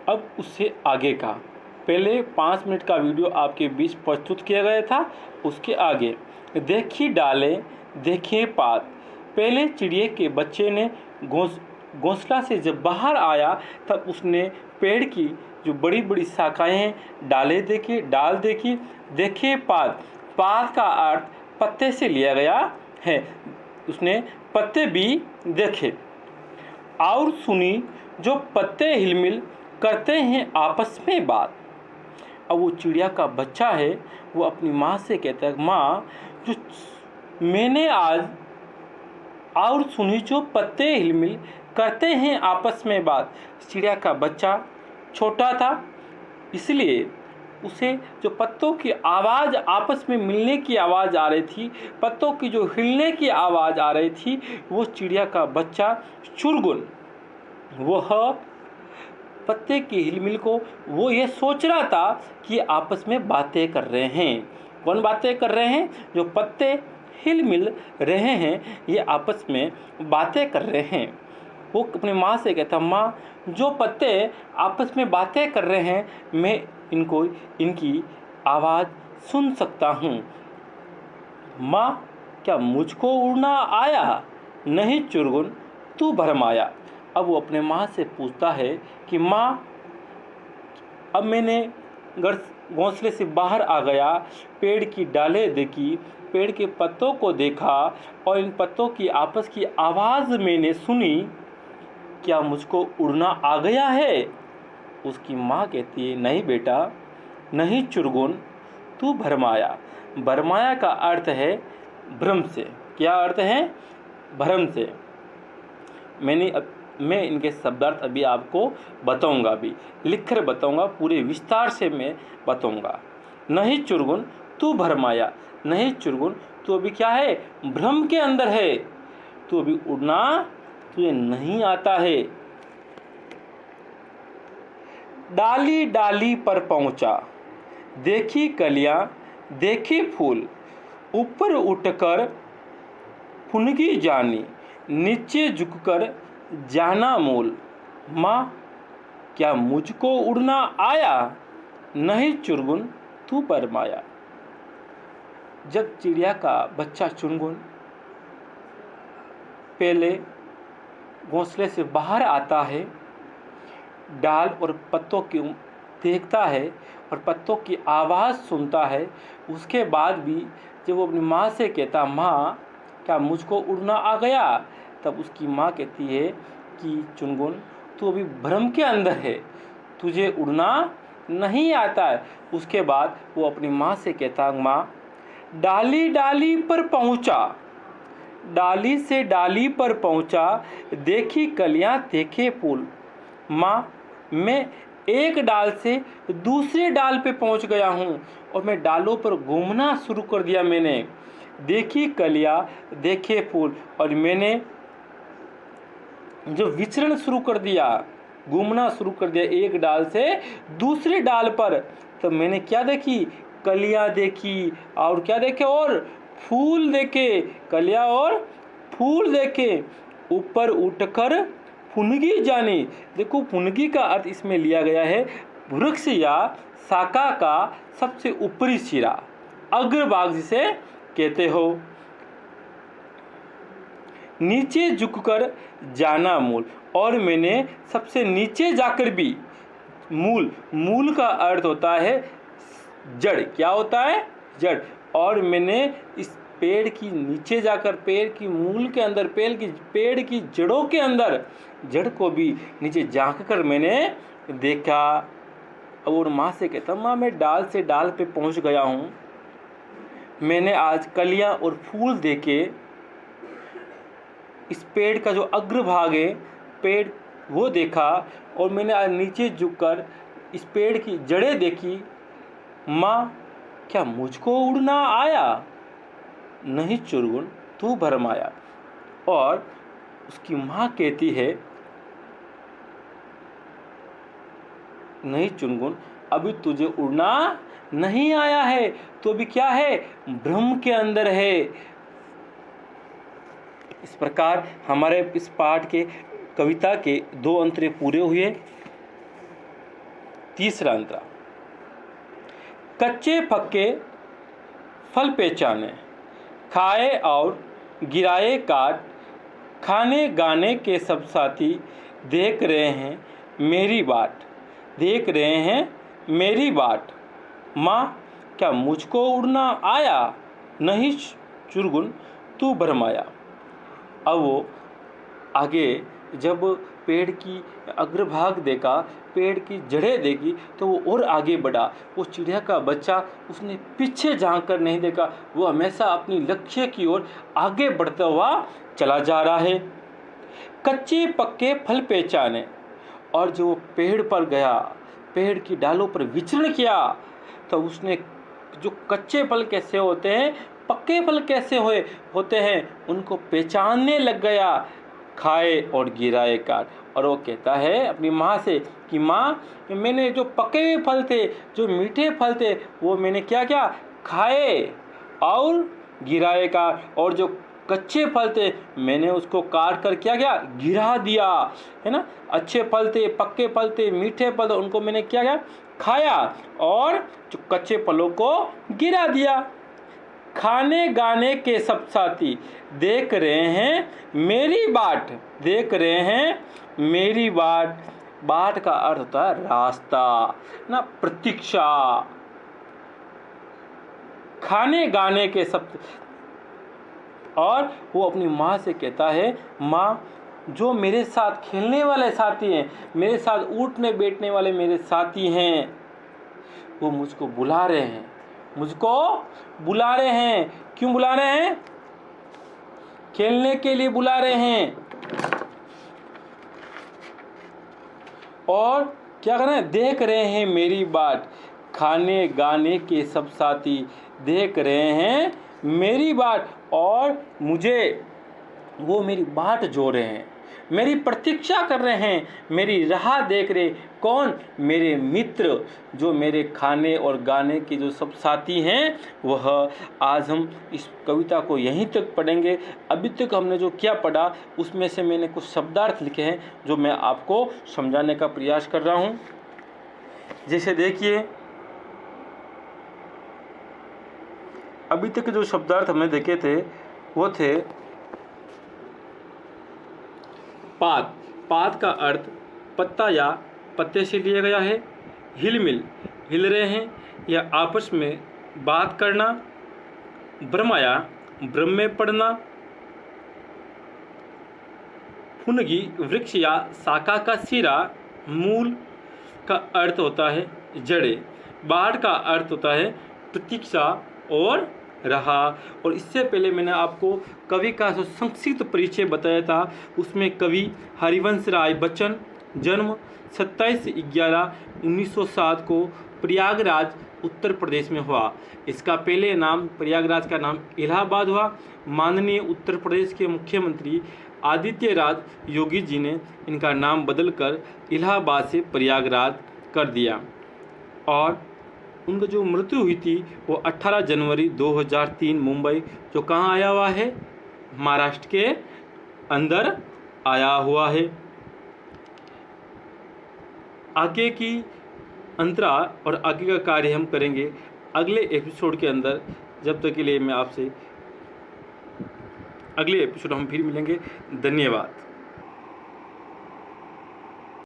अब उससे आगे का पहले 5 मिनट का वीडियो आपके बीच प्रस्तुत किया गया था। उसके आगे देखी डालें देखिए पात। पहले चिड़िए के बच्चे ने घोंसला से जब बाहर आया तब उसने पेड़ की जो बड़ी बड़ी शाखाएं हैं डालें देखी, डाल देखी, देखे पात। पात का अर्थ पत्ते से लिया गया है। उसने पत्ते भी देखे और सुनी जो पत्ते हिलमिल करते हैं आपस में बात। अब वो चिड़िया का बच्चा है, वो अपनी माँ से कहता है, माँ जो मैंने आज और सुनी जो पत्ते हिलमिल करते हैं आपस में बात। चिड़िया का बच्चा छोटा था, इसलिए उसे जो पत्तों की आवाज़ आपस में मिलने की आवाज़ आ रही थी, पत्तों की जो हिलने की आवाज़ आ रही थी, वो चिड़िया का बच्चा चुरगुन वह पत्ते की हिलमिल को वो ये सोच रहा था कि आपस में बातें कर रहे हैं। कौन बातें कर रहे हैं? जो पत्ते हिलमिल रहे हैं, ये आपस में बातें कर रहे हैं। वो अपनी माँ से कहता, माँ जो पत्ते आपस में बातें कर रहे हैं, मैं इनकी आवाज़ सुन सकता हूँ। माँ क्या मुझको उड़ना आया? नहीं चुरगुन तू भरमाया। अब वो अपने माँ से पूछता है कि माँ अब मैंने घोंसले से बाहर आ गया, पेड़ की डालें देखी, पेड़ के पत्तों को देखा और इन पत्तों की आपस की आवाज़ मैंने सुनी, क्या मुझको उड़ना आ गया है? उसकी माँ कहती है, नहीं बेटा, नहीं चुरगुन तू भरमाया। भरमाया का अर्थ है भ्रम से। क्या अर्थ है? भ्रम से। मैं इनके शब्दार्थ अभी आपको बताऊंगा, अभी लिख कर बताऊंगा, पूरे विस्तार से मैं बताऊंगा। नहीं चुरगुन तू भरमाया, नहीं चुरगुन तू अभी क्या है? भ्रम के अंदर है, तू अभी उड़ना तुझे नहीं आता है। डाली डाली पर पहुंचा, देखी कलियां देखी फूल, ऊपर उठकर फुनगी जानी, नीचे झुककर जाना मूल। माँ क्या मुझको उड़ना आया? नहीं चुरगुन तू भरमाया। जब चिड़िया का बच्चा चुरगुन पहले घोंसले से बाहर आता है, डाल और पत्तों की देखता है और पत्तों की आवाज़ सुनता है, उसके बाद भी जब वो अपनी माँ से कहता, माँ क्या मुझको उड़ना आ गया? तब उसकी माँ कहती है कि चुनगुन तू अभी भ्रम के अंदर है, तुझे उड़ना नहीं आता है। उसके बाद वो अपनी माँ से कहता, माँ डाली डाली पर पहुँचा, डाली से डाली पर पहुँचा, देखी कलियाँ देखे फूल। माँ मैं एक डाल से दूसरे डाल पे पहुँच गया हूँ और मैं डालों पर घूमना शुरू कर दिया। मैंने देखी कलियाँ देखे फूल और मैंने जो विचरण शुरू कर दिया, घूमना शुरू कर दिया एक डाल से दूसरे डाल पर। तो मैंने क्या देखी? कलियाँ देखी और क्या देखे? और फूल देखे। कलियाँ और फूल देखे। ऊपर उठकर फुनगी जानी। देखो फुनगी का अर्थ इसमें लिया गया है वृक्ष या शाखा का सबसे ऊपरी सिरा, अग्रभाग जिसे कहते हो। नीचे झुककर जाना मूल, और मैंने सबसे नीचे जाकर भी मूल का अर्थ होता है जड़। क्या होता है? जड़। और मैंने इस पेड़ की नीचे जाकर, पेड़ की मूल के अंदर, पेड़ की जड़ों के अंदर, जड़ को भी नीचे झांक कर मैंने देखा। और माँ से कहता, माँ मैं डाल से डाल पे पहुँच गया हूँ, मैंने आज कलियाँ और फूल देखे। इस पेड़ का जो अग्रभाग है, पेड़ वो देखा, और मैंने आज नीचे झुककर इस पेड़ की जड़ें देखी। माँ क्या मुझको उड़ना आया? नहीं चुरगुन तू भरमाया। और उसकी माँ कहती है, नहीं चुनगुन अभी तुझे उड़ना नहीं आया है, तो अभी क्या है? भ्रम के अंदर है। इस प्रकार हमारे इस पाठ के कविता के 2 अंतरे पूरे हुए। तीसरा अंतरा, कच्चे पक्के फल पहचाने, खाए और गिराए काट, खाने गाने के सब साथी देख रहे हैं मेरी बाट, देख रहे हैं मेरी बाट। माँ क्या मुझको उड़ना आया, नहीं चुरगुन तू भरमाया। अब वो आगे जब पेड़ की अग्रभाग देखा, पेड़ की जड़ें देखी, तो वो और आगे बढ़ा। वो चिड़िया का बच्चा उसने पीछे झांक कर नहीं देखा, वो हमेशा अपनी लक्ष्य की ओर आगे बढ़ता हुआ चला जा रहा है। कच्चे पक्के फल पहचाने, और जो वो पेड़ पर गया, पेड़ की डालों पर विचरण किया, तो उसने जो कच्चे फल कैसे होते हैं, पक्के फल कैसे होते हैं, उनको पहचानने लग गया। खाए और गिराए काट, और वो कहता है अपनी माँ से कि माँ मैंने जो पके हुए फल थे, जो मीठे फल थे, वो मैंने क्या क्या खाए और गिराए काट, और जो कच्चे फल थे मैंने उसको काट कर क्या क्या गिरा दिया, है ना। अच्छे फल थे, पक्के फल थे, मीठे फल थे, उनको मैंने क्या क्या खाया और जो कच्चे फलों को गिरा दिया। खाने गाने के सब साथी देख रहे हैं मेरी बाट, देख रहे हैं मेरी बाट। बाट का अर्थ होता है रास्ता ना, प्रतीक्षा। खाने गाने के सब, और वो अपनी माँ से कहता है माँ जो मेरे साथ खेलने वाले साथी हैं, मेरे साथ उठने बैठने वाले मेरे साथी हैं, वो मुझको बुला रहे हैं, मुझको बुला रहे हैं। क्यों बुला रहे हैं? खेलने के लिए बुला रहे हैं। और क्या कर रहे हैं? देख रहे हैं मेरी बाट। खाने गाने के सब साथी देख रहे हैं मेरी बाट, और मुझे वो मेरी बाट जो रहे हैं, मेरी प्रतीक्षा कर रहे हैं, मेरी राह देख रहे। कौन? मेरे मित्र, जो मेरे खाने और गाने के जो सब साथी हैं। वह आज हम इस कविता को यहीं तक पढ़ेंगे। अभी तक हमने जो क्या पढ़ा उसमें से मैंने कुछ शब्दार्थ लिखे हैं जो मैं आपको समझाने का प्रयास कर रहा हूँ। जैसे देखिए, अभी तक जो शब्दार्थ हमने देखे थे वो थे पात। पात का अर्थ पत्ता या पत्ते से लिया गया है। हिलमिल, हिल रहे हैं या आपस में बात करना। ब्रह्माया, ब्रह्म में पड़ना। फुनगी, वृक्ष या शाखा का सिरा। मूल का अर्थ होता है जड़े। बाढ़ का अर्थ होता है प्रतीक्षा और रहा। और इससे पहले मैंने आपको कवि का जो संक्षिप्त परिचय बताया था, उसमें कवि हरिवंश राय बच्चन, जन्म 27/11/1907 को प्रयागराज उत्तर प्रदेश में हुआ। इसका पहले नाम, प्रयागराज का नाम इलाहाबाद हुआ। माननीय उत्तर प्रदेश के मुख्यमंत्री आदित्यनाथ योगी जी ने इनका नाम बदलकर इलाहाबाद से प्रयागराज कर दिया। और उनका जो मृत्यु हुई थी वो 18 जनवरी 2003 मुंबई, जो कहाँ आया हुआ है? महाराष्ट्र के अंदर आया हुआ है। आगे की अंतरा और आगे का कार्य हम करेंगे अगले एपिसोड के अंदर। जब तक के लिए मैं आपसे अगले एपिसोड हम फिर मिलेंगे। धन्यवाद।